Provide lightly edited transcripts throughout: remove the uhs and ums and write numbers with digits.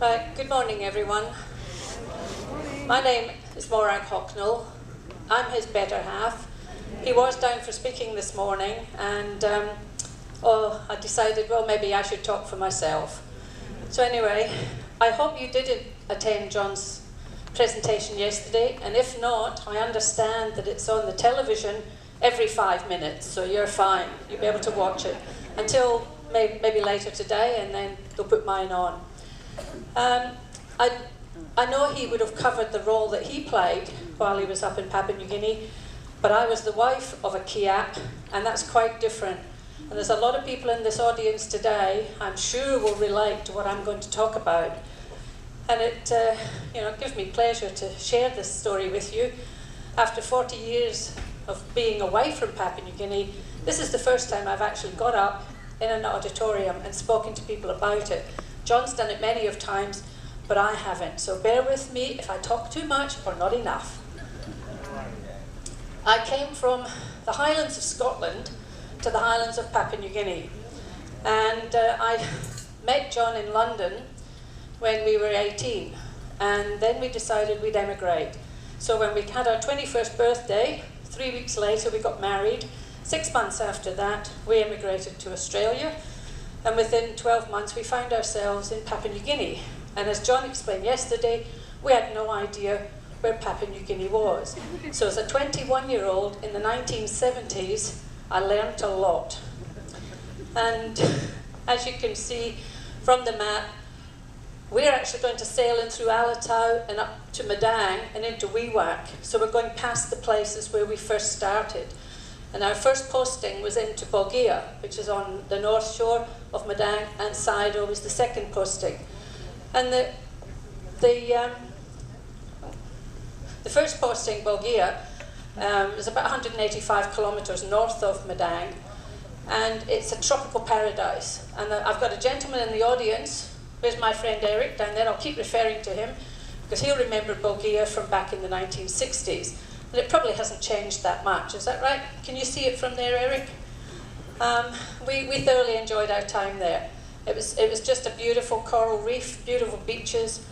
Right, good morning everyone. My name is Morag. I'm his better half. He was down for speaking this morning and I decided, well, maybe I should talk for myself. So anyway, I hope you did attend John's presentation yesterday, and if not, I understand that it's on the television every 5 minutes, so you're fine. You'll be able to watch it until maybe later today, and then they'll put mine on. I know he would have covered the role that he played while he was up in Papua New Guinea, but I was the wife of a Kiap, and that's quite different. And there's a lot of people in this audience today, I'm sure, will relate to what I'm going to talk about. And it gives me pleasure to share this story with you. After 40 years of being away from Papua New Guinea, this is the first time I've actually got up in an auditorium and spoken to people about it. John's done it many of times, but I haven't. So bear with me if I talk too much or not enough. I came from the Highlands of Scotland to the Highlands of Papua New Guinea. And I met John in London when we were 18. And then we decided we'd emigrate. So when we had our 21st birthday, 3 weeks later we got married. 6 months after that, we emigrated to Australia. And within 12 months, we found ourselves in Papua New Guinea. And as John explained yesterday, we had no idea where Papua New Guinea was. So as a 21-year-old in the 1970s, I learned a lot. And as you can see from the map, we're actually going to sail in through Alatau and up to Madang and into Wewak. So we're going past the places where we first started. And our first posting was into Bogia, which is on the north shore of Madang, and Saido was the second posting. And the first posting, Bogia, is about 185 kilometres north of Madang, and it's a tropical paradise. And I've got a gentleman in the audience. Where's my friend Eric down there? I'll keep referring to him because he'll remember Bogia from back in the 1960s. And it probably hasn't changed that much, is that right? Can you see it from there, Eric? We thoroughly enjoyed our time there. It was just a beautiful coral reef, beautiful beaches,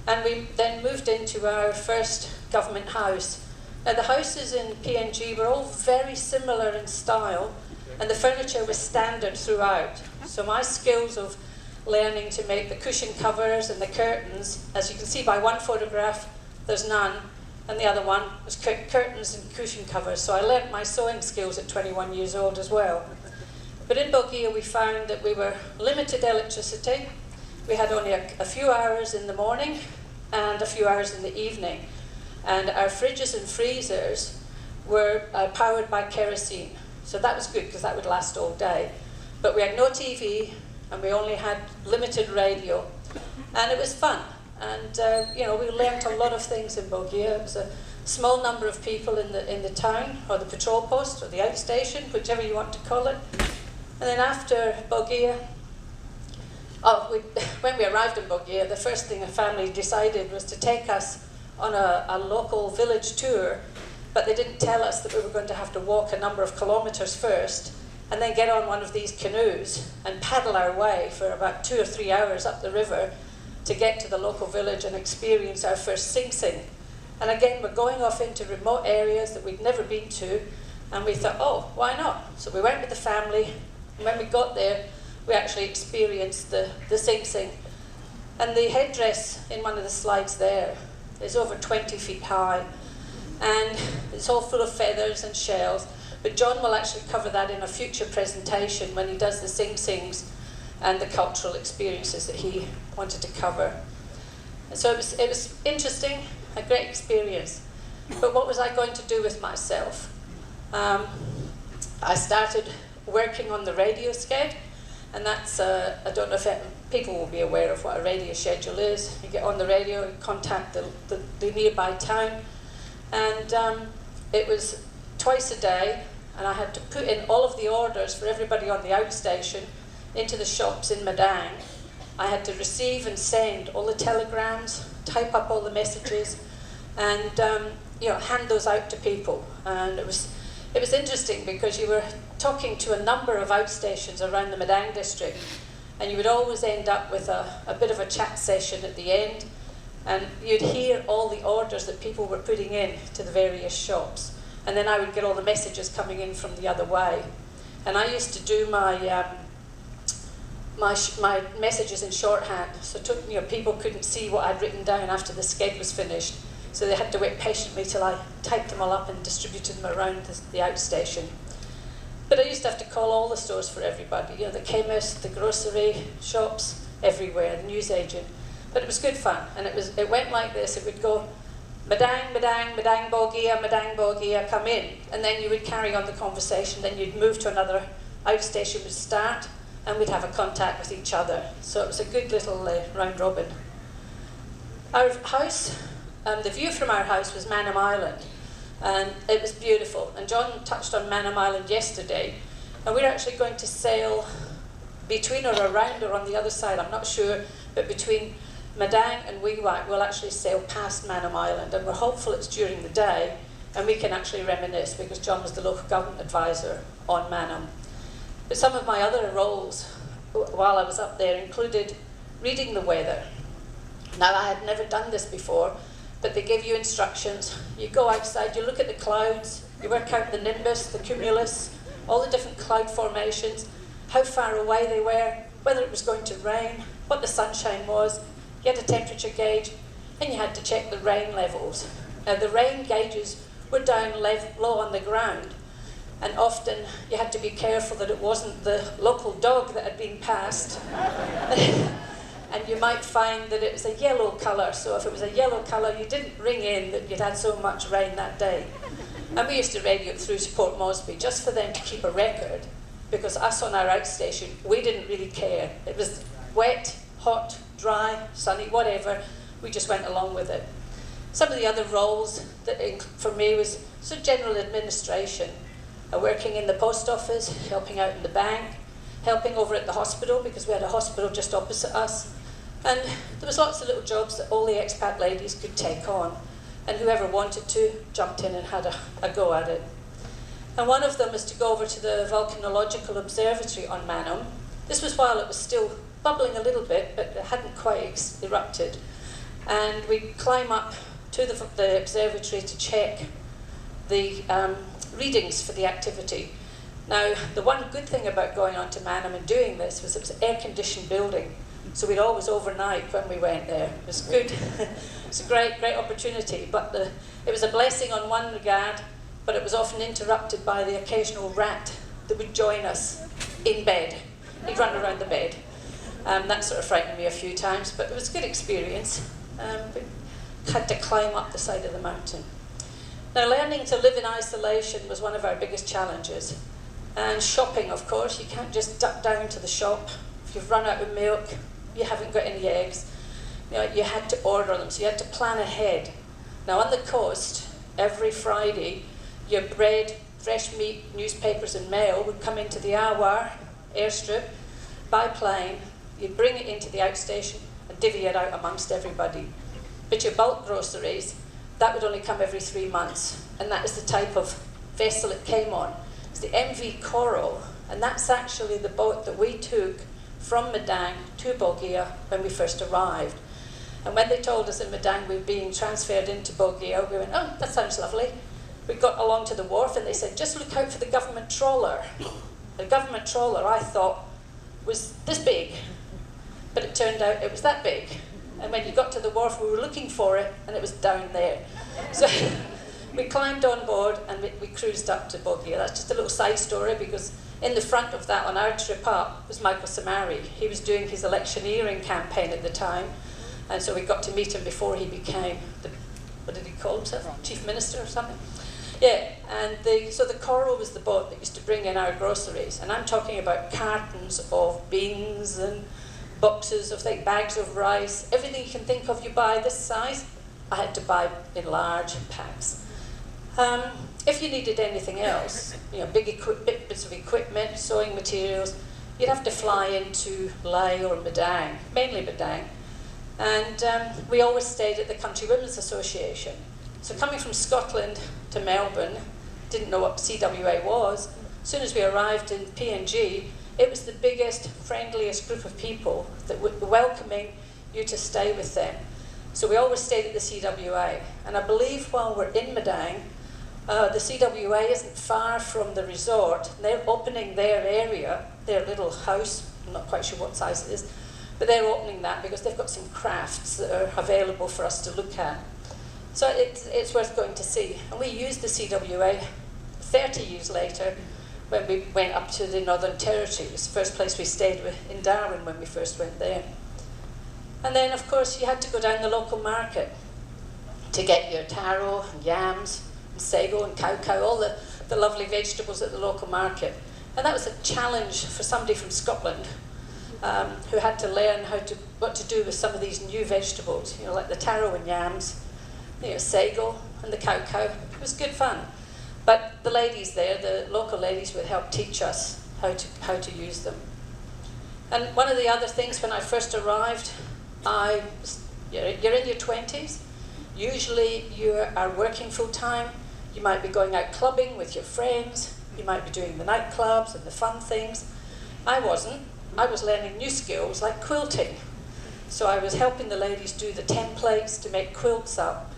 and we then moved into our first government house. Now the houses in PNG were all very similar in style, and the furniture was standard throughout. So my skills of learning to make the cushion covers and the curtains, as you can see by one photograph, there's none, and the other one was curtains and cushion covers. So I learnt my sewing skills at 21 years old as well. But in Bogia we found that we were limited electricity. We had only a few hours in the morning and a few hours in the evening. And our fridges and freezers were powered by kerosene. So that was good because that would last all day. But we had no TV and we only had limited radio. And it was fun. And we learnt a lot of things in Bogia. It was a small number of people in the town, or the patrol post, or the outstation, whichever you want to call it. And then after Bogia, when we arrived in Bogia, the first thing the family decided was to take us on a local village tour, but they didn't tell us that we were going to have to walk a number of kilometres first, and then get on one of these canoes and paddle our way for about 2 or 3 hours up the river to get to the local village and experience our first Sing Sing. And again, we're going off into remote areas that we'd never been to, and we thought, oh, why not? So we went with the family, and when we got there, we actually experienced the Sing Sing. And the headdress in one of the slides there is over 20 feet high, and it's all full of feathers and shells. But John will actually cover that in a future presentation when he does the Sing Sings and the cultural experiences that he wanted to cover. And so it was interesting, a great experience. But what was I going to do with myself? I started working on the radio sched, and that's, I don't know if people will be aware of what a radio schedule is. You get on the radio, contact the nearby town, and it was twice a day, and I had to put in all of the orders for everybody on the outstation into the shops in Madang. I had to receive and send all the telegrams, type up all the messages, and hand those out to people. And it was interesting because you were talking to a number of outstations around the Madang district, And you would always end up with a bit of a chat session at the end, and you'd hear all the orders that people were putting in to the various shops. And then I would get all the messages coming in from the other way. And I used to do my my messages in shorthand, so people couldn't see what I'd written down after the sked was finished. So they had to wait patiently till I typed them all up and distributed them around the outstation. But I used to have to call all the stores for everybody, the chemist, the grocery shops, everywhere, the newsagent. But it was good fun, and it went like this. It would go, Madang, Madang, Madang Bogia, come in. And then you would carry on the conversation, then you'd move to another outstation, would start, and we'd have a contact with each other. So it was a good little round robin. Our house, the view from our house was Manham Island, and it was beautiful. And John touched on Manham Island yesterday, and we're actually going to sail between or around or on the other side, I'm not sure, but between Madang and Wewak, we'll actually sail past Manham Island, and we're hopeful it's during the day, and we can actually reminisce, because John was the local government advisor on Manham. But some of my other roles while I was up there included reading the weather. Now, I had never done this before, but they give you instructions. You go outside, you look at the clouds, you work out the nimbus, the cumulus, all the different cloud formations, how far away they were, whether it was going to rain, what the sunshine was. You had a temperature gauge, and you had to check the rain levels. Now, the rain gauges were down low on the ground, and often you had to be careful that it wasn't the local dog that had been passed. And you might find that it was a yellow colour, so if it was a yellow colour, you didn't ring in that you'd had so much rain that day. And we used to radio it through to Port Moresby just for them to keep a record, because us on our outstation, we didn't really care. It was wet, hot, dry, sunny, whatever, we just went along with it. Some of the other roles that for me was sort of general administration, working in the post office, helping out in the bank, helping over at the hospital, because we had a hospital just opposite us. And there was lots of little jobs that all the expat ladies could take on, and whoever wanted to jumped in and had a go at it. And one of them was to go over to the Volcanological Observatory on Manham. This was while it was still bubbling a little bit, but it hadn't quite erupted. And we'd climb up to the observatory to check the readings for the activity. Now, the one good thing about going on to Manham and doing this was it was an air-conditioned building, so we'd always overnight when we went there. It was good. It was a great opportunity, but it was a blessing on one regard, but it was often interrupted by the occasional rat that would join us in bed. He'd run around the bed. That sort of frightened me a few times, but it was a good experience. We had to climb up the side of the mountain. Now, learning to live in isolation was one of our biggest challenges. And shopping, of course, you can't just duck down to the shop. If you've run out of milk, you haven't got any eggs, you had to order them, so you had to plan ahead. Now, on the coast, every Friday, your bread, fresh meat, newspapers and mail would come into the Awar airstrip by plane. You'd bring it into the outstation and divvy it out amongst everybody. But your bulk groceries, that would only come every 3 months, and that is the type of vessel it came on. It's the MV Coral, and that's actually the boat that we took from Madang to Bogia when we first arrived. And when they told us in Madang we were being transferred into Bogia, we went, oh, that sounds lovely. We got along to the wharf and they said, just look out for the government trawler. The government trawler, I thought, was this big, but it turned out it was that big. And when you got to the wharf, we were looking for it, and it was down there. So we climbed on board and we cruised up to Bogia. That's just a little side story, because in the front of that on our trip up was Michael Samari. He was doing his electioneering campaign at the time, and so we got to meet him before he became what did he call himself? Chief Minister or something? Yeah, and so the Coral was the boat that used to bring in our groceries, and I'm talking about cartons of beans and boxes of bags of rice, everything you can think of you buy this size, I had to buy in large packs. If you needed anything else, big bits of equipment, sewing materials, you'd have to fly into Lae or Madang, mainly Madang. And we always stayed at the Country Women's Association. So coming from Scotland to Melbourne, didn't know what CWA was. As soon as we arrived in PNG, it was the biggest, friendliest group of people that were welcoming you to stay with them. So we always stayed at the CWA. And I believe while we're in Madang, the CWA isn't far from the resort. They're opening their area, their little house. I'm not quite sure what size it is, but they're opening that because they've got some crafts that are available for us to look at. So it's worth going to see. And we used the CWA 30 years later when we went up to the Northern Territory. It was the first place we stayed in Darwin when we first went there. And then, of course, you had to go down the local market to get your taro and yams and sago and cow, all the lovely vegetables at the local market. And that was a challenge for somebody from Scotland who had to learn what to do with some of these new vegetables, like the taro and yams, sago and the cow. It was good fun. But the ladies there, the local ladies, would help teach us how to use them. And one of the other things when I first arrived, you're in your 20s. Usually you are working full time. You might be going out clubbing with your friends. You might be doing the nightclubs and the fun things. I wasn't. I was learning new skills like quilting. So I was helping the ladies do the templates to make quilts up.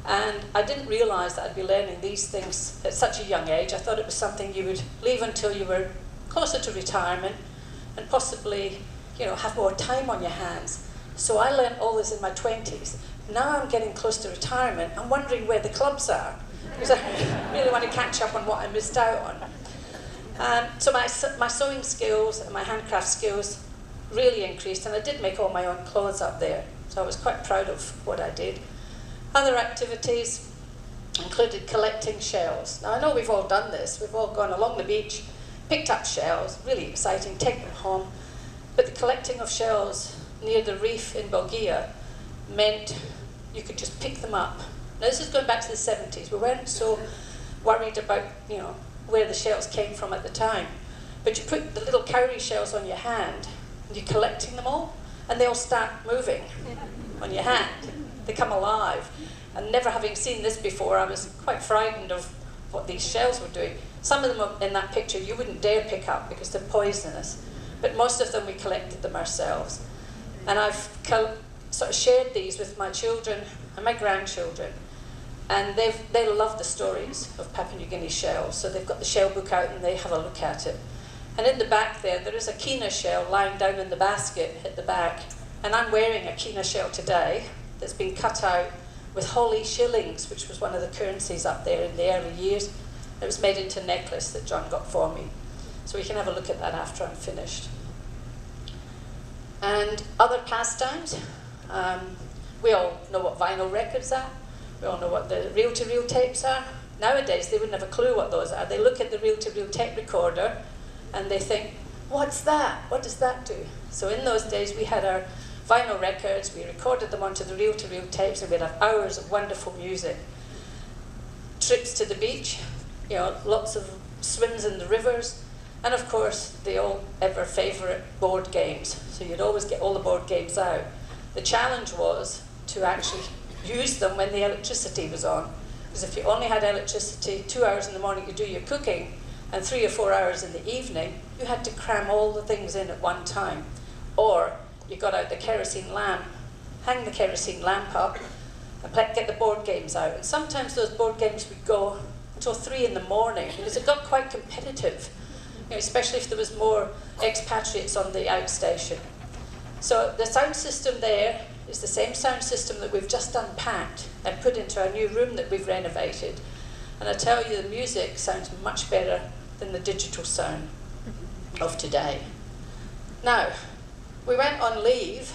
And I didn't realise that I'd be learning these things at such a young age. I thought it was something you would leave until you were closer to retirement and possibly, have more time on your hands. So I learned all this in my 20s. Now I'm getting close to retirement. I'm wondering where the clubs are, because I really want to catch up on what I missed out on. So my sewing skills and my handcraft skills really increased, and I did make all my own clothes up there. So I was quite proud of what I did. Other activities included collecting shells. Now I know we've all done this. We've all gone along the beach, picked up shells, really exciting, take them home. But the collecting of shells near the reef in Bulgaria meant you could just pick them up. Now this is going back to the 70s. We weren't so worried about, where the shells came from at the time. But you put the little cowrie shells on your hand, and you're collecting them all, and they all start moving on your hand. They come alive. And never having seen this before, I was quite frightened of what these shells were doing. Some of them in that picture you wouldn't dare pick up because they're poisonous. But most of them we collected them ourselves. And I've sort of shared these with my children and my grandchildren. And they love the stories of Papua New Guinea shells. So they've got the shell book out and they have a look at it. And in the back there is a kina shell lying down in the basket at the back. And I'm wearing a kina shell today that's been cut out with holly shillings, which was one of the currencies up there in the early years. It was made into a necklace that John got for me. So we can have a look at that after I'm finished. And other pastimes, we all know what vinyl records are. We all know what the reel-to-reel tapes are. Nowadays, they wouldn't have a clue what those are. They look at the reel-to-reel tape recorder and they think, what's that? What does that do? So in those days, we had our vinyl records, we recorded them onto the reel-to-reel tapes, and we'd have hours of wonderful music. Trips to the beach, lots of swims in the rivers, and of course, the all ever favourite board games. So you'd always get all the board games out. The challenge was to actually use them when the electricity was on. Because if you only had electricity 2 hours in the morning to do your cooking, and 3 or 4 hours in the evening, you had to cram all the things in at one time. Or you got out the kerosene lamp, hang the kerosene lamp up, and get the board games out. And sometimes those board games would go until 3 in the morning, because it got quite competitive, especially if there was more expatriates on the outstation. So the sound system there is the same sound system that we've just unpacked and put into our new room that we've renovated. And I tell you, the music sounds much better than the digital sound of today. Now, we went on leave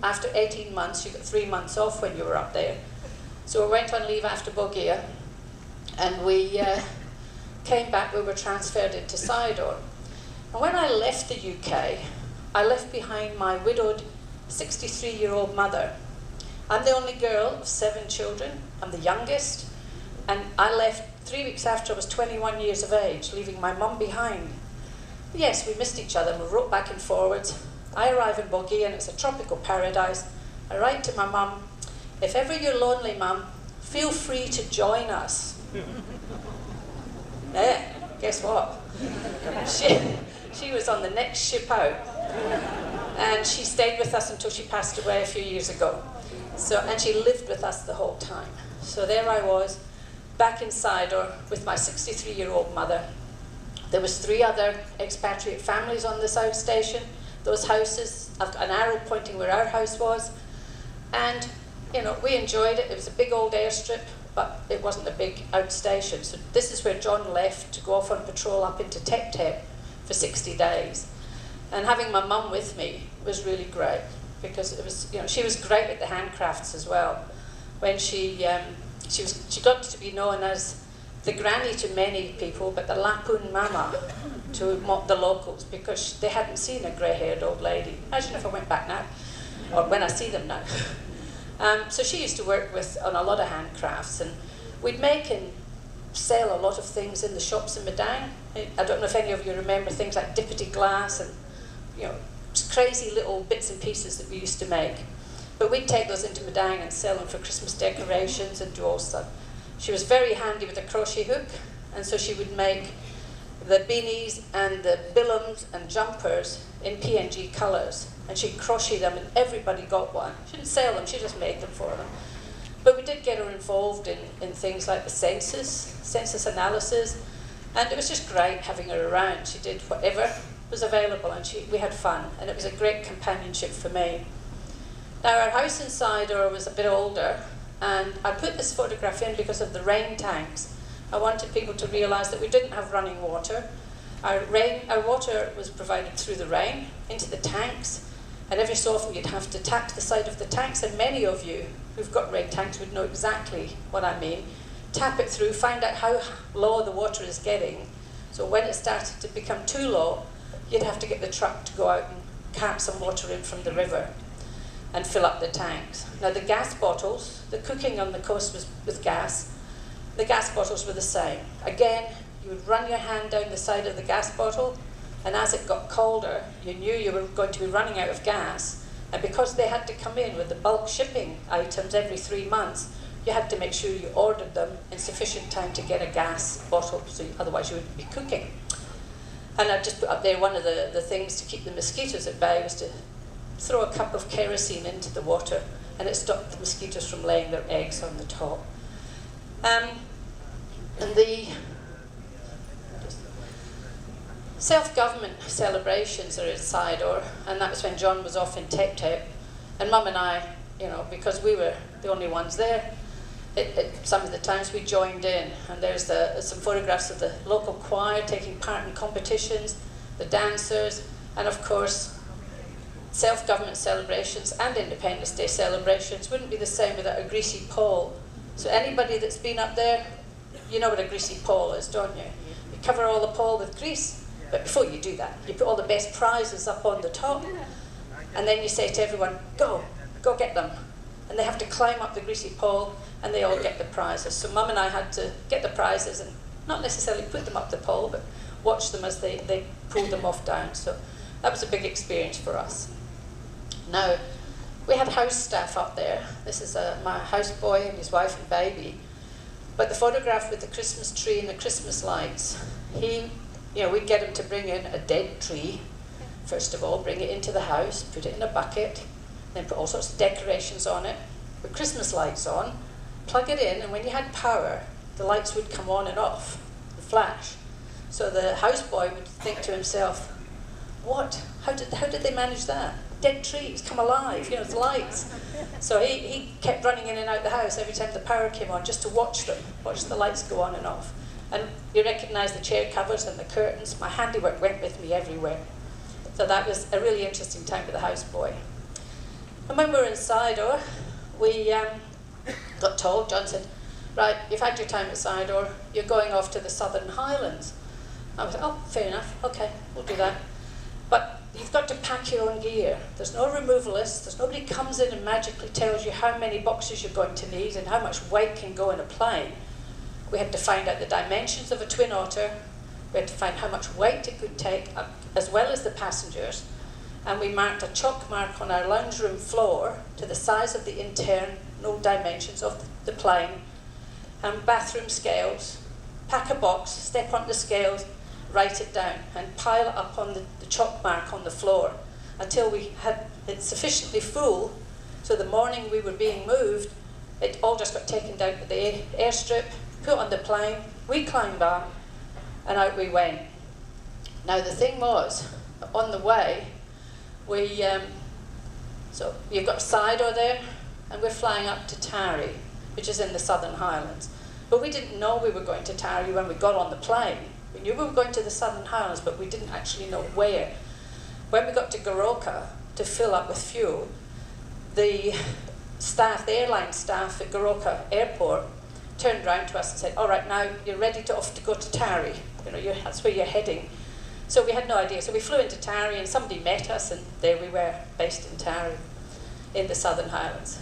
after 18 months. You got 3 months off when you were up there. So we went on leave after Bulgaria, and we came back. We were transferred into Sidon. And when I left the UK, I left behind my widowed 63-year-old mother. I'm the only girl of 7 children. I'm the youngest. And I left 3 weeks after I was 21 years of age, leaving my mum behind. Yes, we missed each other, and we wrote back and forwards. I arrive in Bulgaria, and it's a tropical paradise. I write to my mum, if ever you're lonely, Mum, feel free to join us. Guess what? She was on the next ship out. And she stayed with us until she passed away a few years ago. And she lived with us the whole time. So there I was, back inside her with my 63-year-old mother. There was 3 other expatriate families on this outstation. Those houses, I've got an arrow pointing where our house was. And, you know, we enjoyed it. It was a big old airstrip, but it wasn't a big outstation. So this is where John left to go off on patrol up into Tep Tep for 60 days. And having my mum with me was really great, because it was, you know, she was great at the handcrafts as well. When she got to be known as the granny to many people, but the Lapun Mama to the locals, because they hadn't seen a grey-haired old lady. Imagine if I went back now, or when I see them now. So she used to work on a lot of handcrafts, and we'd make and sell a lot of things in the shops in Madang. I don't know if any of you remember things like dippity glass and, you know, crazy little bits and pieces that we used to make. But we'd take those into Madang and sell them for Christmas decorations and do all stuff. She was very handy with a crochet hook, and so she would make the beanies and the billums and jumpers in PNG colours, and she'd crochet them, and everybody got one. She didn't sell them, she just made them for them. But we did get her involved in things like the census analysis, and it was just great having her around. She did whatever was available, and we had fun, and it was a great companionship for me. Now, our house inside her was a bit older, and I put this photograph in because of the rain tanks. I wanted people to realise that we didn't have running water. Our water was provided through the rain into the tanks, and every so often you'd have to tap the side of the tanks, and many of you who've got rain tanks would know exactly what I mean. Tap it through, find out how low the water is getting, so when it started to become too low, you'd have to get the truck to go out and cart some water in from the river and fill up the tanks. Now, the gas bottles, the cooking on the coast was with gas. The gas bottles were the same. Again, you would run your hand down the side of the gas bottle, and as it got colder, you knew you were going to be running out of gas. And because they had to come in with the bulk shipping items every 3 months, you had to make sure you ordered them in sufficient time to get a gas bottle, so otherwise you wouldn't be cooking. And I just put up there, one of the things to keep the mosquitoes at bay was to throw a cup of kerosene into the water, and it stopped the mosquitoes from laying their eggs on the top. And the self-government celebrations are inside, and that was when John was off in Tep Tep, and Mum and I, you know, because we were the only ones there, some of the times we joined in, and there's some photographs of the local choir taking part in competitions, the dancers, and of course self-government celebrations and Independence Day celebrations wouldn't be the same without a greasy pole. So anybody that's been up there, you know what a greasy pole is, don't you? You cover all the pole with grease, but before you do that, you put all the best prizes up on the top, and then you say to everyone, go get them. And they have to climb up the greasy pole, and they all get the prizes. So Mum and I had to get the prizes and not necessarily put them up the pole, but watch them as they pulled them off down. So that was a big experience for us. Now, we had house staff up there. This is my houseboy and his wife and baby. But the photograph with the Christmas tree and the Christmas lights, we'd get him to bring in a dead tree, first of all, bring it into the house, put it in a bucket, then put all sorts of decorations on it, put Christmas lights on, plug it in, and when you had power, the lights would come on and off, the flash. So the houseboy would think to himself, what? How did they manage that? Dead trees, come alive, the lights. So he kept running in and out the house every time the power came on, just to watch the lights go on and off. And you recognise the chair covers and the curtains. My handiwork went with me everywhere. So that was a really interesting time with the houseboy. And when we were inside, we got told, John said, right, you've had your time at Sidor, you're going off to the Southern Highlands. I was like, oh, fair enough, okay, we'll do that. But you've got to pack your own gear. There's no removalist, there's nobody comes in and magically tells you how many boxes you're going to need and how much weight can go in a plane. We had to find out the dimensions of a twin otter, we had to find how much weight it could take, as well as the passengers, and we marked a chalk mark on our lounge room floor to the size of the internal dimensions of the plane, and bathroom scales, pack a box, step on the scales, write it down and pile it up on the chalk mark on the floor until we had it sufficiently full, so the morning we were being moved, it all just got taken down to the airstrip, put on the plane, we climbed on, and out we went. Now the thing was, on the way, so you've got Sido there, and we're flying up to Tarry, which is in the Southern Highlands. But we didn't know we were going to Tarry when we got on the plane. We knew we were going to the Southern Highlands, but we didn't actually know where. When we got to Goroka to fill up with fuel, the airline staff at Goroka Airport turned around to us and said, all right, now you're ready to go to Tarry. That's where you're heading. So we had no idea. So we flew into Tarry and somebody met us, and there we were, based in Tarry, in the Southern Highlands.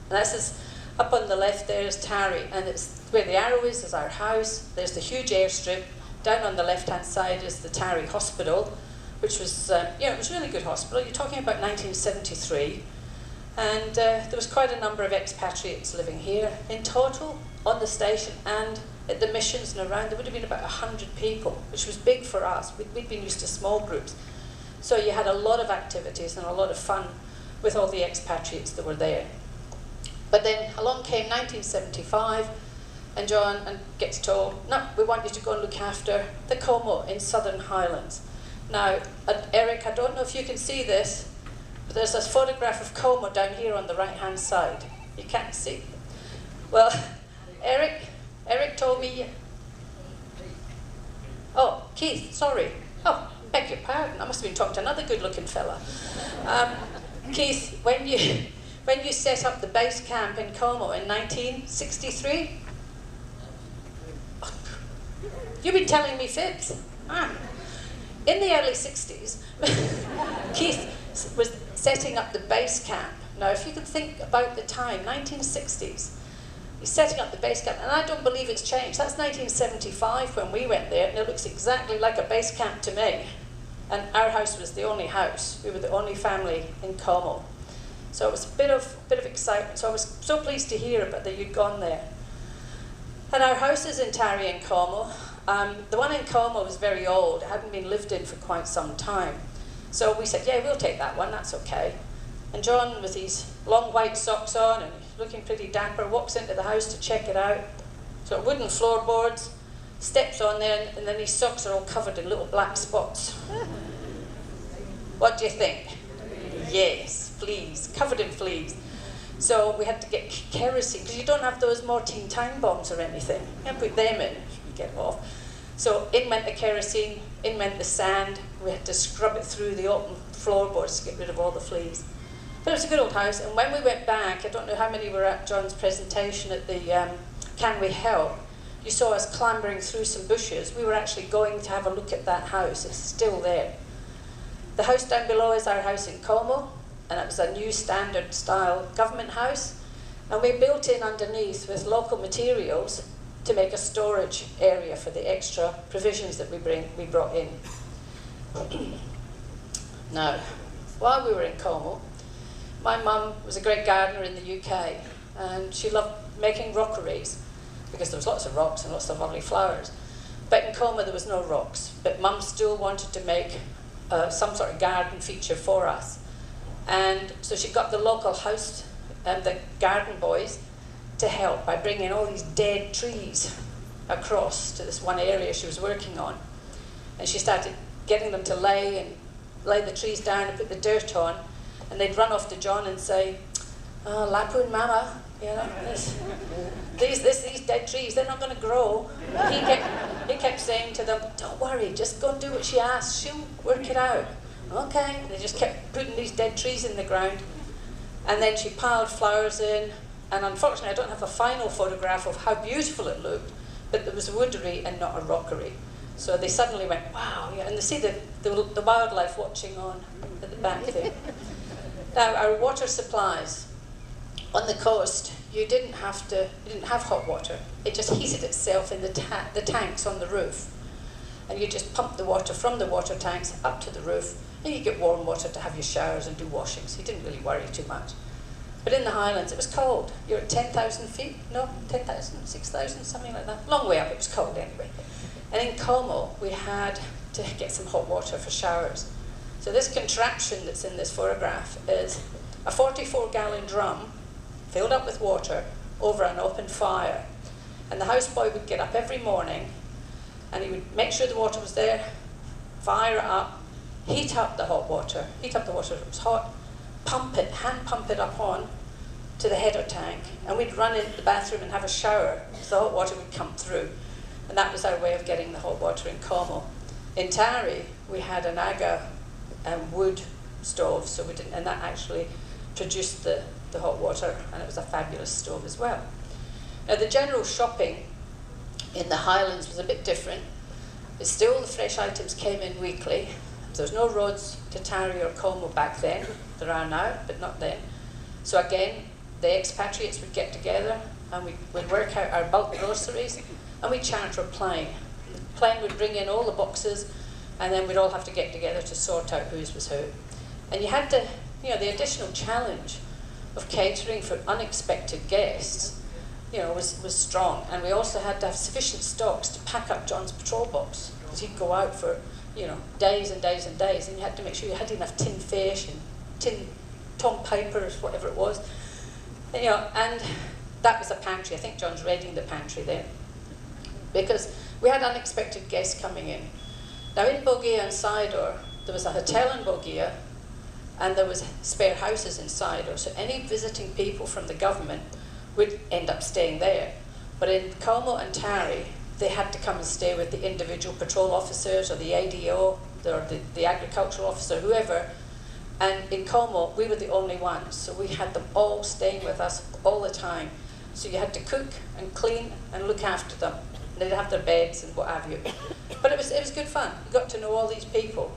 And this is, up on the left there is Tarry, and it's where the arrow is our house. There's the huge airstrip. Down on the left-hand side is the Tarry Hospital, which was, it was a really good hospital. You're talking about 1973. And there was quite a number of expatriates living here. In total, on the station and at the missions and around, there would have been about 100 people, which was big for us. We'd been used to small groups. So you had a lot of activities and a lot of fun with all the expatriates that were there. But then along came 1975, and John gets told, no, we want you to go and look after the Como in Southern Highlands. Now, Eric, I don't know if you can see this, but there's a photograph of Como down here on the right-hand side. You can't see. Well, Eric told me, oh, Keith, sorry. Oh, beg your pardon, I must have been talking to another good-looking fella. Keith, when you set up the base camp in Como in 1963, you've been telling me fibs. In the early 60s, Keith was setting up the base camp. Now, if you can think about the time, 1960s, he's setting up the base camp, and I don't believe it's changed. That's 1975 when we went there, and it looks exactly like a base camp to me. And our house was the only house. We were the only family in Como. So it was a bit of excitement. So I was so pleased to hear about that you'd gone there. And our house is in Tarry and Como. The one in Como was very old. It hadn't been lived in for quite some time. So we said, yeah, we'll take that one, that's okay. And John, with his long white socks on and looking pretty dapper, walks into the house to check it out. So wooden floorboards, steps on there, and then his socks are all covered in little black spots. What do you think? Yes, fleas, covered in fleas. So we had to get kerosene, because you don't have those Mortine time bombs or anything. You can put them in, you get off. So in went the kerosene, in went the sand. We had to scrub it through the open floorboards to get rid of all the fleas. But it was a good old house, and when we went back, I don't know how many were at John's presentation at the Can We Help, you saw us clambering through some bushes. We were actually going to have a look at that house. It's still there. The house down below is our house in Como, and it was a new standard style government house. And we built in underneath with local materials to make a storage area for the extra provisions that we brought in. Now, while we were in Como, my mum was a great gardener in the UK, and she loved making rockeries, because there was lots of rocks and lots of lovely flowers. But in Como there was no rocks, but Mum still wanted to make some sort of garden feature for us. And so she got the local house and the garden boys to help by bringing all these dead trees across to this one area she was working on. And she started getting them to lay the trees down and put the dirt on, and they'd run off to John and say, oh, Lapun Mama, you know, these dead trees, they're not going to grow. He kept saying to them, don't worry, just go and do what she asks, she'll work it out. Okay, and they just kept putting these dead trees in the ground. And then she piled flowers in, and unfortunately I don't have a final photograph of how beautiful it looked, but there was a woodery and not a rockery. So they suddenly went, wow, yeah, and they see the wildlife watching on at the back there. Now, our water supplies. On the coast, you didn't have hot water. It just heated itself in the tanks on the roof. And you just pumped the water from the water tanks up to the roof, and you get warm water to have your showers and do washing, so you didn't really worry too much. But in the Highlands, it was cold. You're at 10,000 feet? No, 10,000, 6,000, something like that. Long way up, it was cold anyway. And in Como, we had to get some hot water for showers. So this contraption that's in this photograph is a 44-gallon drum filled up with water over an open fire. And the houseboy would get up every morning and he would make sure the water was there, fire it up, heat up the water if it was hot, pump it, hand pump it up on to the header tank, and we'd run into the bathroom and have a shower so the hot water would come through. And that was our way of getting the hot water in Como. In Tari, we had an aga wood stove, so we didn't, and that actually produced the hot water, and it was a fabulous stove as well. Now the general shopping in the Highlands was a bit different. But still the fresh items came in weekly. There was no roads to Tari or Como back then. There are now, but not then. So again, the expatriates would get together and we'd work out our bulk groceries and we'd charter a plane. The plane would bring in all the boxes and then we'd all have to get together to sort out whose was who. And you had to, the additional challenge of catering for unexpected guests, was strong. And we also had to have sufficient stocks to pack up John's patrol box, because he'd go out for, days and days and days, and you had to make sure you had enough tin fish and tin Tom Pipers, whatever it was. And that was a pantry. I think John's raiding the pantry then, because we had unexpected guests coming in. Now in Bogia and Sidor, there was a hotel in Bogia, and there was spare houses in Sidor, so any visiting people from the government would end up staying there. But in Como and Tari, they had to come and stay with the individual patrol officers or the ADO or the agricultural officer, whoever. And in Como, we were the only ones, so we had them all staying with us all the time. So you had to cook and clean and look after them. They'd have their beds and what have you. But it was good fun. You got to know all these people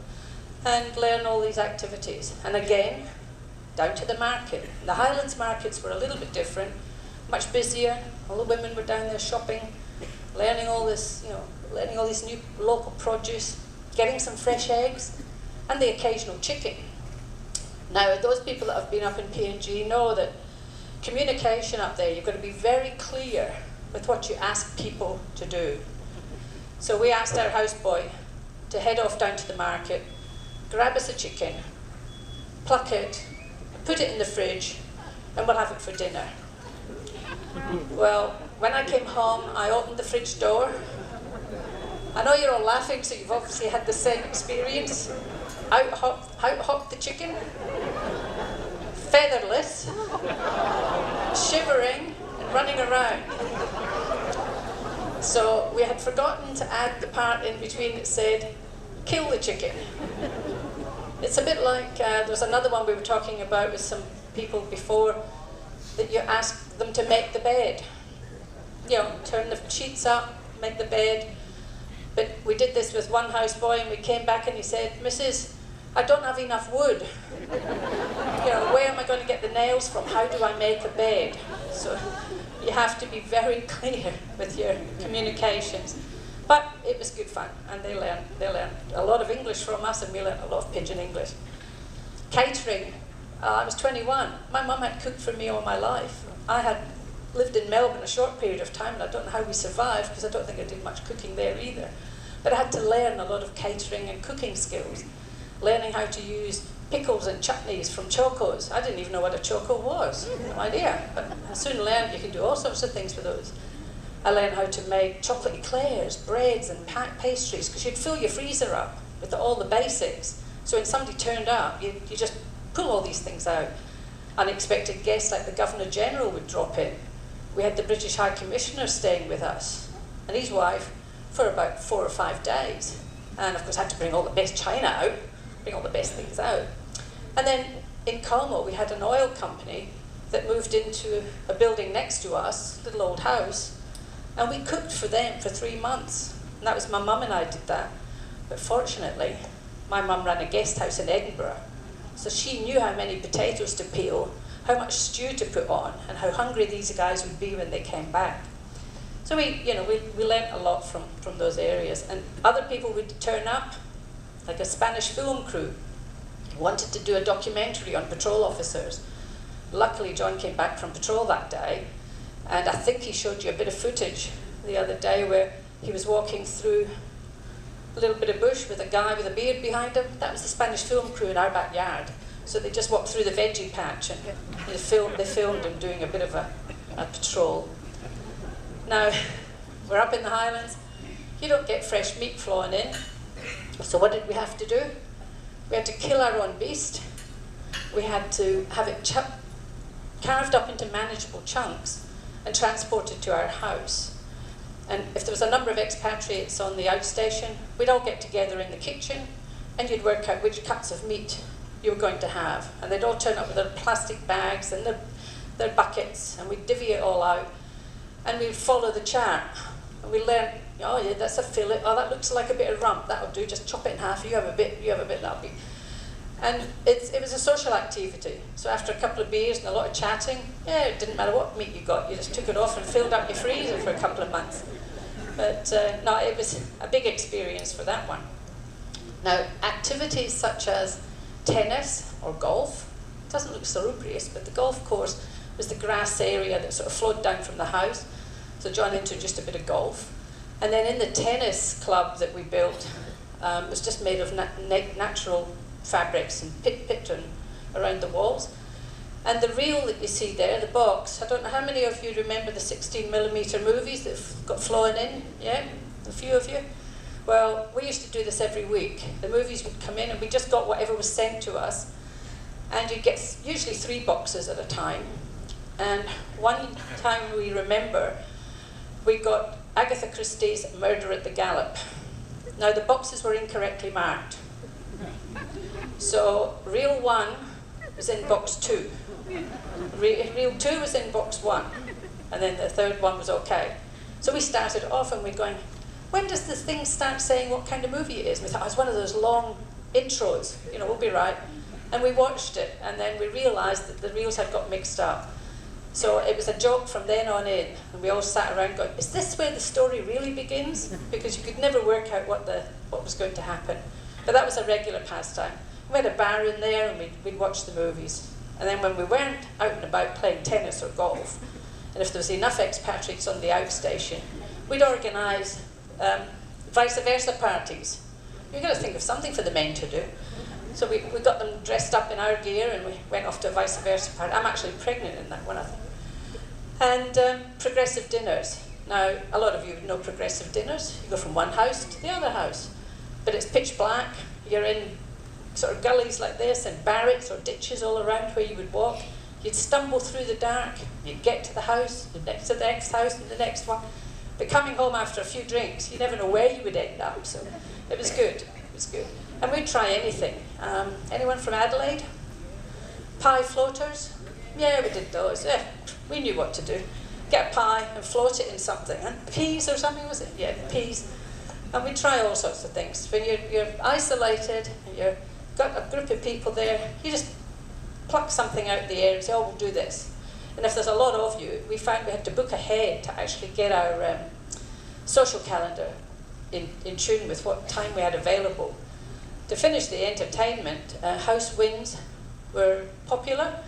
and learn all these activities. And again, down to the market. The Highlands markets were a little bit different, much busier. All the women were down there shopping, learning all this, learning all this new local produce, getting some fresh eggs, and the occasional chicken. Now, those people that have been up in PNG know that communication up there, you've got to be very clear with what you ask people to do. So we asked our houseboy to head off down to the market, grab us a chicken, pluck it, put it in the fridge, and we'll have it for dinner. Well, when I came home, I opened the fridge door. I know you're all laughing, so you've obviously had the same experience. Out hopped the chicken, featherless, shivering and running around. So we had forgotten to add the part in between that said, kill the chicken. It's a bit like, there was another one we were talking about with some people before, that you ask them to make the bed. Turn the sheets up, make the bed. But we did this with one houseboy and we came back and he said, Mrs., I don't have enough wood. Where am I going to get the nails from? How do I make a bed? So you have to be very clear with your communications. But it was good fun, and they learned a lot of English from us, and we learned a lot of Pidgin English. Catering, I was 21. My mum had cooked for me all my life. I had lived in Melbourne a short period of time, and I don't know how we survived, because I don't think I did much cooking there either. But I had to learn a lot of catering and cooking skills, learning how to use pickles and chutneys from chocos. I didn't even know what a choco was, no idea. But I soon learned you can do all sorts of things with those. I learned how to make chocolate eclairs, breads and pastries, because you'd fill your freezer up with all the basics. So when somebody turned up, you just pull all these things out. Unexpected guests like the Governor-General would drop in. We had the British High Commissioner staying with us, and his wife, for about 4 or 5 days. And of course, I had to bring all the best china out, bring all the best things out. And then in Como, we had an oil company that moved into a building next to us, a little old house, and we cooked for them for 3 months. And that was my mum and I did that. But fortunately, my mum ran a guest house in Edinburgh, so she knew how many potatoes to peel, how much stew to put on, and how hungry these guys would be when they came back. So we learnt a lot from those areas. And other people would turn up, like a Spanish film crew, wanted to do a documentary on patrol officers. Luckily, John came back from patrol that day, and I think he showed you a bit of footage the other day where he was walking through little bit of bush with a guy with a beard behind him. That was the Spanish film crew in our backyard. So they just walked through the veggie patch and they filmed him doing a bit of a patrol. Now, we're up in the Highlands. You don't get fresh meat flowing in. So what did we have to do? We had to kill our own beast. We had to have it carved up into manageable chunks and transported to our house. And if there was a number of expatriates on the outstation, we'd all get together in the kitchen and you'd work out which cuts of meat you were going to have. And they'd all turn up with their plastic bags and their buckets, and we'd divvy it all out. And we'd follow the chart. And we learned, oh yeah, that's a fillet. Oh, that looks like a bit of rump. That'll do. Just chop it in half. You have a bit, that'll be. And it was a social activity. So after a couple of beers and a lot of chatting, yeah, it didn't matter what meat you got. You just took it off and filled up your freezer for a couple of months. But no, it was a big experience for that one. Now, activities such as tennis or golf, it doesn't look salubrious, but the golf course was the grass area that sort of flowed down from the house. So John introduced a bit of golf. And then in the tennis club that we built, it was just made of natural fabrics and pattern around the walls. And the reel that you see there, the box, I don't know how many of you remember the 16mm movies that got flowing in? Yeah? A few of you? Well, we used to do this every week. The movies would come in and we just got whatever was sent to us. And you'd get usually 3 boxes at a time. And one time we remember, we got Agatha Christie's Murder at the Gallop. Now the boxes were incorrectly marked. So reel 1 was in box 2. Reel 2 was in box 1. And then the third one was okay. So we started off and we're going, when does this thing start saying what kind of movie it is? And we thought, oh, it's one of those long intros, you know, we'll be right. And we watched it, and then we realised that the reels had got mixed up. So it was a joke from then on in, and we all sat around going, is this where the story really begins? Because you could never work out what was going to happen. But that was a regular pastime. We had a bar in there, and we'd watch the movies. And then when we weren't out and about playing tennis or golf, and if there was enough expatriates on the outstation, we'd organise vice versa parties. You've got to think of something for the men to do. So we got them dressed up in our gear and we went off to a vice versa party. I'm actually pregnant in that one, I think. And progressive dinners. Now, a lot of you know progressive dinners. You go from one house to the other house. But it's pitch black. You're in sort of gullies like this and barracks or ditches all around where you would walk. You'd stumble through the dark. You'd get to the house, next to the next house and the next one. But coming home after a few drinks, you never know where you would end up. So it was good. It was good. And we'd try anything. Anyone from Adelaide? Pie floaters? Yeah, we did those. Yeah, we knew what to do. Get a pie and float it in something. And peas or something, was it? Yeah, peas. And we'd try all sorts of things. When you're isolated and you've got a group of people there, you just pluck something out of the air and say, oh, we'll do this. And if there's a lot of you, we found we had to book ahead to actually get our social calendar in tune with what time we had available. To finish the entertainment, house winds were popular,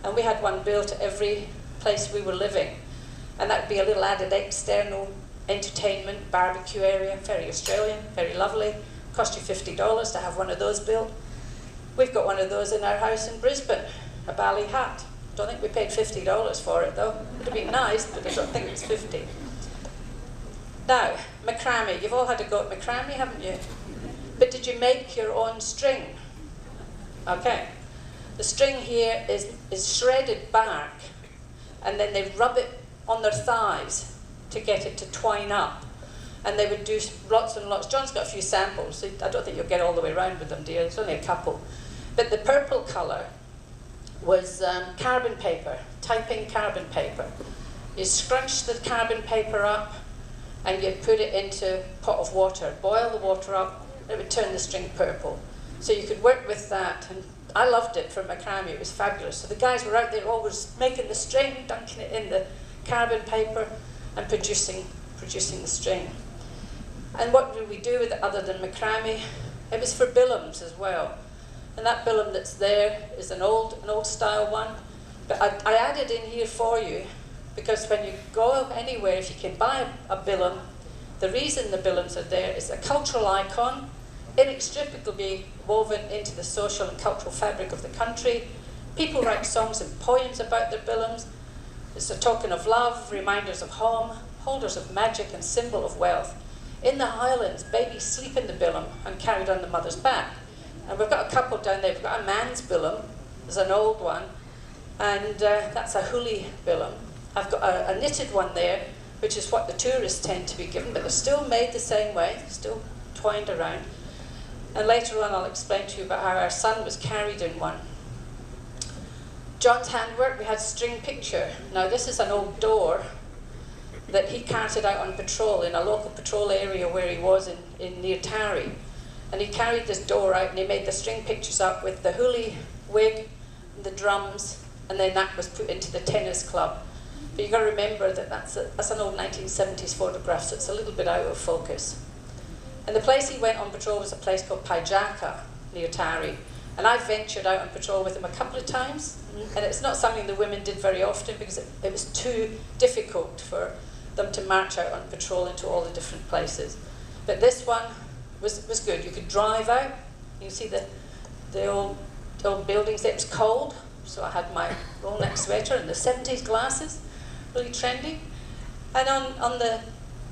and we had one built at every place we were living. And that would be a little added external entertainment, barbecue area, very Australian, very lovely. Cost you $50 to have one of those built. We've got one of those in our house in Brisbane, a bally hut. Don't think we paid $50 for it though. It would have been nice, but I don't think it was 50. Now, macrame. You've all had a go at macrame, haven't you? But did you make your own string? Okay. The string here is shredded bark, and then they rub it on their thighs to get it to twine up. And they would do lots and lots. John's got a few samples. So I don't think you'll get all the way around with them, dear. There's only a couple. But the purple colour was carbon paper, typing carbon paper. You scrunch the carbon paper up and you put it into a pot of water, boil the water up, and it would turn the string purple. So you could work with that, and I loved it for macrame, it was fabulous. So the guys were out there always making the string, dunking it in the carbon paper and producing the string. And what did we do with it other than macrame? It was for billums as well. And that billum that's there is an old style one. But I added in here for you, because when you go anywhere, if you can buy a billum, The reason the Billams are there is a cultural icon, inextricably woven into the social and cultural fabric of the country. People write songs and poems about their Billams. It's a token of love, reminders of home, holders of magic and symbol of wealth. In the Highlands, babies sleep in the Billam and carried on the mother's back. And we've got a couple down there. We've got a man's Billam, there's an old one, and that's a huli Billam. I've got a knitted one there, which is what the tourists tend to be given, but they're still made the same way, still twined around. And later on I'll explain to you about how our son was carried in one. John's handwork, we had string picture. Now this is an old door that he carted out on patrol in a local patrol area where he was in near Tarry. And he carried this door out and he made the string pictures up with the huli wig, and the drums, and then that was put into the tennis club. But you've got to remember that that's an old 1970s photograph, so it's a little bit out of focus. And the place he went on patrol was a place called Paijaka, near Tarry. And I ventured out on patrol with him a couple of times, and it's not something the women did very often because it was too difficult for them to march out on patrol into all the different places. But this one was good. You could drive out, you see the old buildings. It was cold, so I had my roll neck sweater and the 70s glasses, really trendy. And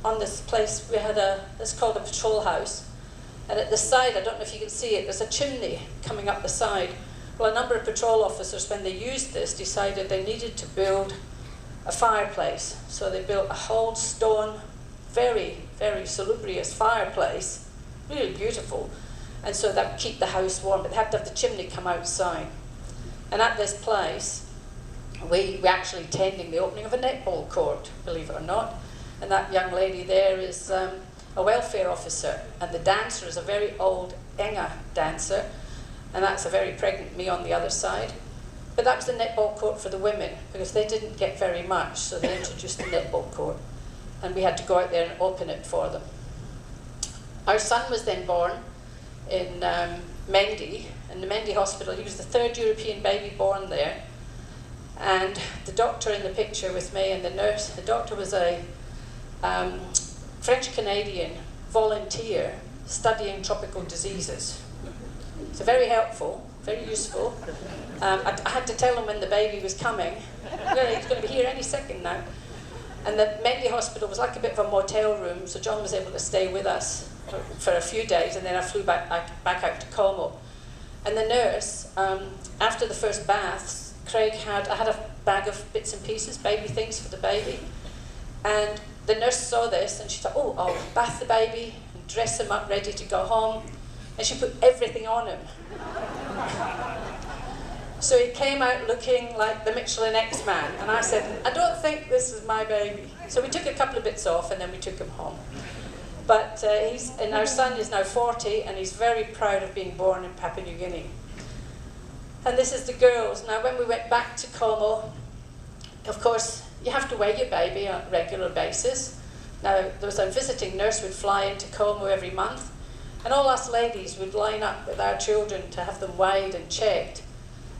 on this place we had it's called a patrol house, and at the side, I don't know if you can see it, there's a chimney coming up the side. Well, a number of patrol officers, when they used this, decided they needed to build a fireplace. So they built a whole stone, very, very salubrious fireplace, really beautiful. And so that would keep the house warm, but they had to have the chimney come outside. And at this place, we actually attending the opening of a netball court, believe it or not. And that young lady there is a welfare officer, and the dancer is a very old Enga dancer, and that's a very pregnant me on the other side. But that was the netball court for the women, because they didn't get very much, so they introduced the netball court. And we had to go out there and open it for them. Our son was then born in Mendi, in the Mendi hospital. He was the third European baby born there. And the doctor in the picture with me and the nurse, the doctor was a French-Canadian volunteer studying tropical diseases. So very helpful, very useful. I had to tell him when the baby was coming. Well, he's going to be here any second now. And the Mendi hospital was like a bit of a motel room, so John was able to stay with us for a few days, and then I flew back out to Como. And the nurse, after the first baths, I had a bag of bits and pieces, baby things for the baby. And the nurse saw this and she thought, oh, I'll bath the baby and dress him up ready to go home. And she put everything on him. So he came out looking like the Michelin X-Man. And I said, I don't think this is my baby. So we took a couple of bits off and then we took him home. But and our son is now 40 and he's very proud of being born in Papua New Guinea. And this is the girls. Now when we went back to Como, of course, you have to weigh your baby on a regular basis. Now there was a visiting nurse would fly into Como every month, and all us ladies would line up with our children to have them weighed and checked.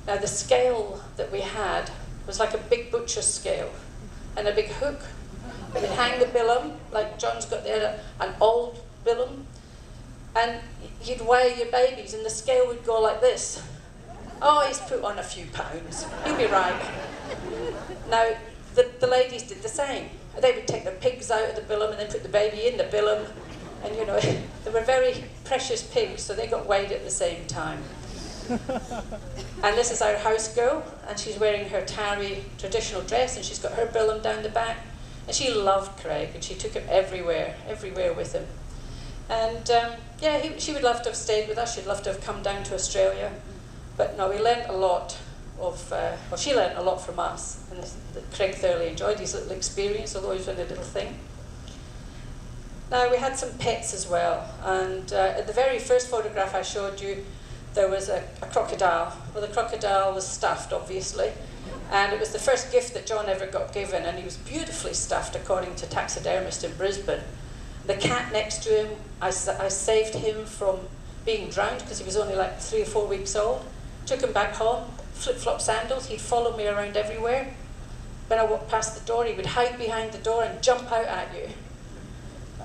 Now the scale that we had was like a big butcher's scale and a big hook. We'd hang the billam, like John's got there, an old billam, and you'd weigh your babies and the scale would go like this. Oh, he's put on a few pounds, he'll be right. Now, the ladies did the same. They would take the pigs out of the billam and then put the baby in the billam, and you know, they were very precious pigs, so they got weighed at the same time. And this is our house girl, and she's wearing her Tarry traditional dress, and she's got her billam down the back, and she loved Craig, and she took him everywhere with him. And yeah, she would love to have stayed with us, she'd love to have come down to Australia, but no, we learnt a lot she learnt a lot from us, and Craig thoroughly enjoyed his little experience, although he was only a little thing. Now we had some pets as well, and at the very first photograph I showed you, there was a crocodile. Well, the crocodile was stuffed, obviously, and it was the first gift that John ever got given, and he was beautifully stuffed according to taxidermist in Brisbane. The cat next to him, I saved him from being drowned because he was only like 3 or 4 weeks old. Took him back home, flip-flop sandals, he'd follow me around everywhere. When I walked past the door, he would hide behind the door and jump out at you.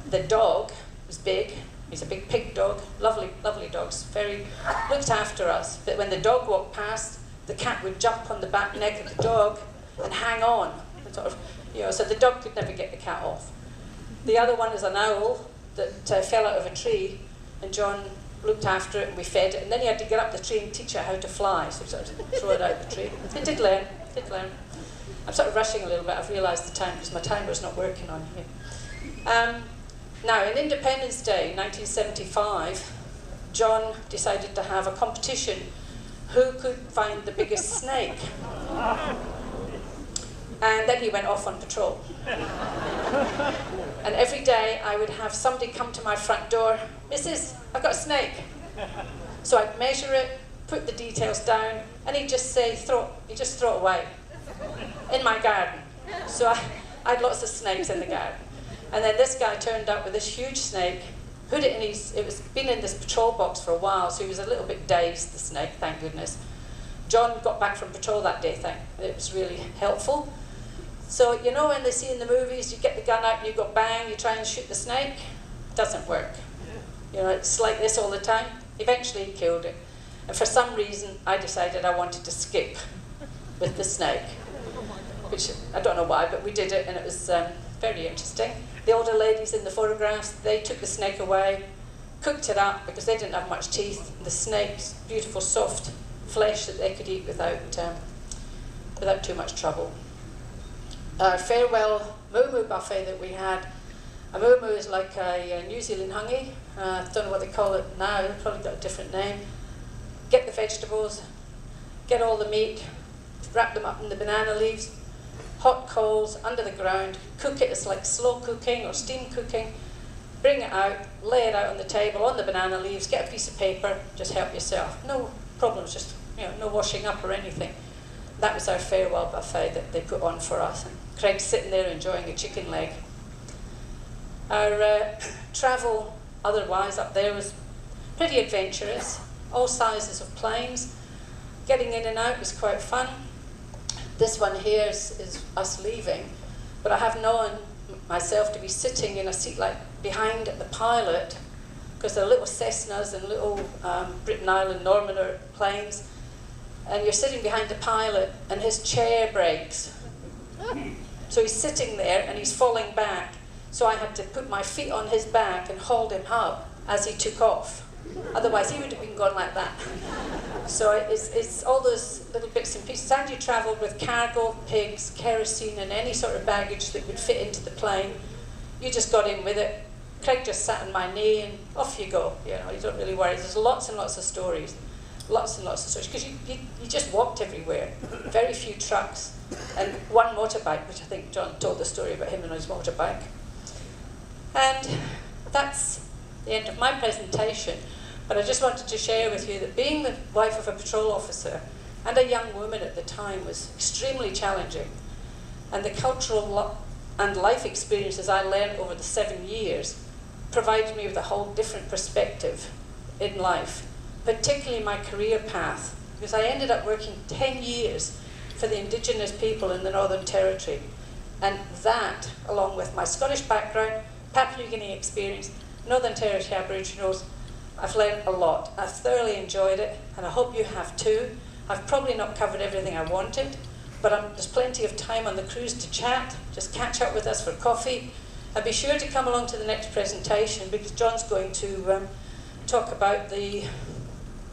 The dog was big. He's a big pig dog, lovely, lovely dogs, very looked after us. But when the dog walked past, the cat would jump on the back neck of the dog and hang on, sort of, so the dog could never get the cat off. The other one is an owl that fell out of a tree, and John looked after it and we fed it, and then he had to get up the tree and teach it how to fly, so sort of throw it out the tree. It did learn. I'm sort of rushing a little bit, I've realised the time because my timer's not working on here. Now, in Independence Day, 1975, John decided to have a competition who could find the biggest snake. And then he went off on patrol. And every day I would have somebody come to my front door, "Mrs., I've got a snake." So I'd measure it, put the details down, and he'd just say, throw it away in my garden. So I had lots of snakes in the garden. And then this guy turned up with this huge snake, put it in it was been in this patrol box for a while, so he was a little bit dazed, the snake, thank goodness. John got back from patrol that day, it was really helpful. So, when they see in the movies, you get the gun out and you go bang, you try and shoot the snake, doesn't work. It's like this all the time. Eventually he killed it. And for some reason, I decided I wanted to skip with the snake, which I don't know why, but we did it and it was very interesting. The older ladies in the photographs, they took the snake away, cooked it up because they didn't have much teeth. The snake's beautiful, soft flesh that they could eat without too much trouble. Our farewell mumu buffet that we had. A mumu is like a New Zealand hungy. I don't know what they call it now, they've probably got a different name. Get the vegetables, get all the meat, wrap them up in the banana leaves, hot coals under the ground, cook it. It's like slow cooking or steam cooking. Bring it out, lay it out on the table on the banana leaves, get a piece of paper, just help yourself. No problems, just no washing up or anything. That was our farewell buffet that they put on for us. And Craig's sitting there enjoying a chicken leg. Our travel otherwise up there was pretty adventurous, all sizes of planes. Getting in and out was quite fun. This one here is us leaving, but I have known myself to be sitting in a seat like behind the pilot, because they're little Cessnas and little Britain Island Normanner planes, and you're sitting behind the pilot and his chair breaks. So he's sitting there and he's falling back, so I had to put my feet on his back and hold him up as he took off. Otherwise he would have been gone like that. So it's all those little bits and pieces. And you travelled with cargo, pigs, kerosene and any sort of baggage that would fit into the plane. You just got in with it. Craig just sat on my knee and off you go. You don't really worry. There's lots and lots of stories. Lots and lots of stories. Because you just walked everywhere. Very few trucks. And one motorbike, which I think John told the story about him and his motorbike. And that's the end of my presentation. But I just wanted to share with you that being the wife of a patrol officer and a young woman at the time was extremely challenging. And the cultural and life experiences I learned over the 7 years provided me with a whole different perspective in life, particularly my career path, because I ended up working 10 years for the Indigenous people in the Northern Territory. And that, along with my Scottish background, Papua New Guinea experience, Northern Territory Aboriginals, I've learned a lot. I've thoroughly enjoyed it, and I hope you have too. I've probably not covered everything I wanted, but there's plenty of time on the cruise to chat. Just catch up with us for coffee. And be sure to come along to the next presentation, because John's going to talk about the,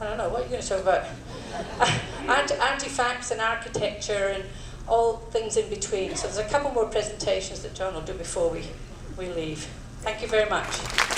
I don't know, what are you going to talk about? Artifacts and architecture and all things in between. So there's a couple more presentations that John will do before we leave. Thank you very much.